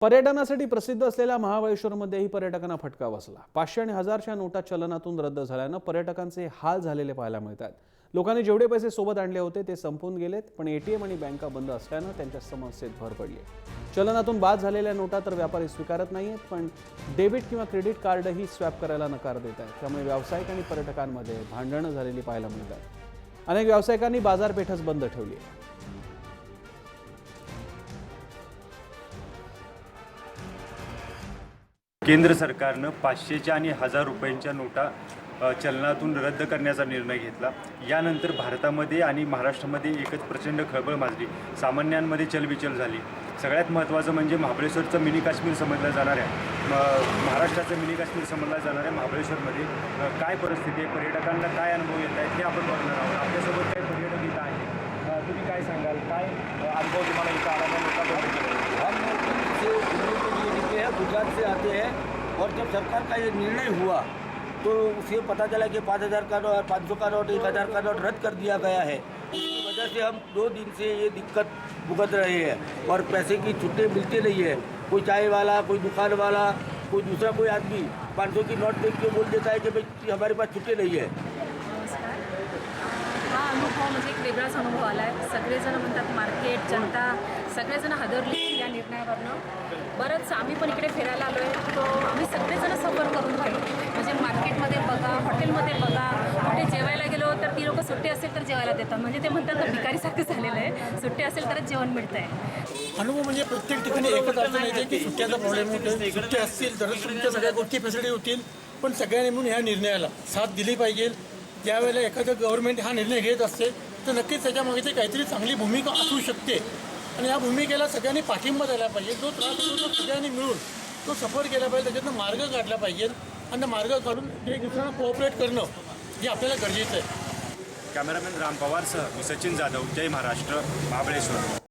पर्यटनासाठी प्रसिद्ध असलेल्या महाबळेश्वरमध्येही पर्यटकांना फटका बसला। 500 आणि 1000च्या नोटा चलनातून रद्द झाल्यानं पर्यटकांचे हाल झालेले पाहायला मिळतात। लोकांनी जेवढे पैसे सोबत आणले होते ते संपून गेलेत, पण एटीएम आणि बँका बंद असल्यानं त्यांच्या समस्येत भर पडली। चलनातून बाद झालेल्या नोटा तर व्यापारी स्वीकारत नाहीयेत, पण डेबिट किंवा क्रेडिट कार्डही स्वॅप करायला नकार देत आहेत। त्यामुळे व्यावसायिक आणि पर्यटकांमध्ये भांडणं झालेली पाहायला मिळतात। अनेक व्यावसायिकांनी बाजारपेठच बंद ठेवली आहे। केंद्र सरकारनं 500च्या आणि 1000 रुपयांच्या नोटा चलनातून रद्द करण्याचा निर्णय घेतला। यानंतर भारतामध्ये आणि महाराष्ट्रामध्ये एकच प्रचंड खळबळ माजली। सामान्यांमध्ये चलबिचल झाली। सगळ्यात महत्त्वाचं म्हणजे महाबळेश्वरचं मिनी काश्मीर समजलं जाणाऱ्या महाराष्ट्राचं मिनी काश्मीर समजलं जाणाऱ्या महाबळेश्वरमध्ये काय परिस्थिती आहे, पर्यटकांना काय अनुभव येत आहेत हे आपण बघणार आहोत। आपल्यासोबत काही पर्यटक इथं आहेत। तुम्ही काय सांगाल, काय अनुभव तुम्हाला इथं आला? गुजरात से आते हैं और जब सरकार का ये निर्णय हुआ तो उसे पता चला कि 5000 का नोट, 500 का नोट, 1000 का नोट रद्द कर दिया गया है। इसकी वजह से हम 2 दिन से ये दिक्कत भुगत रहे हैं और पैसे की छुट्टी मिलती नहीं है। कोई चाय वाला, कोई दुकान वाला, कोई दूसरा कोई आदमी 500 की नोट देख के बोल देता है कि भाई हमारे पास छुट्टी नहीं है। हा अनुभव म्हणजे एक वेगळाच अनुभव आला आहे। सगळेजण म्हणतात, मार्केट, जनता सगळेजण हादरले या निर्णयावरनं। बरंच आम्ही पण इकडे फिरायला आलो आहे, तो आम्ही सगळेजण सफर करून राहिलो। म्हणजे मार्केटमध्ये बघा, हॉटेलमध्ये बघा, कुठे जेवायला गेलो तर ती लोक सुट्टी असेल तर जेवायला देतात। म्हणजे ते म्हणतात ना, भिकारीसारखं झालेलं आहे, सुट्टी असेल तरच जेवण मिळतं आहे। अनुभव म्हणजे प्रत्येक ठिकाणी एकच अडचण येते की सुट्ट्याचा प्रॉब्लेम होतो। सुट्ट्या असतील तरच तुमच्या सगळ्या गोष्टी फॅसिलिटी होतील, पण सगळ्यांनी मिळून ह्या निर्णयाला साथ दिली पाहिजे। ज्यावेळेला एखादं गव्हर्नमेंट हा निर्णय घेत असते तर नक्कीच त्याच्यामागे ते काहीतरी चांगली भूमिका असू शकते आणि या भूमिकेला सगळ्यांनी पाठिंबा द्यायला पाहिजे। जो त्रास होतो तो सगळ्यांनी मिळून तो सफर केला पाहिजे, त्याच्यातनं मार्ग काढला पाहिजे आणि मार्ग काढून एक दुसऱ्यांना कोऑपरेट करणं हे आपल्याला गरजेचं आहे। कॅमेरामॅन राम पवारसह मी सचिन जाधव, जय महाराष्ट्र, महाबळेश्वर।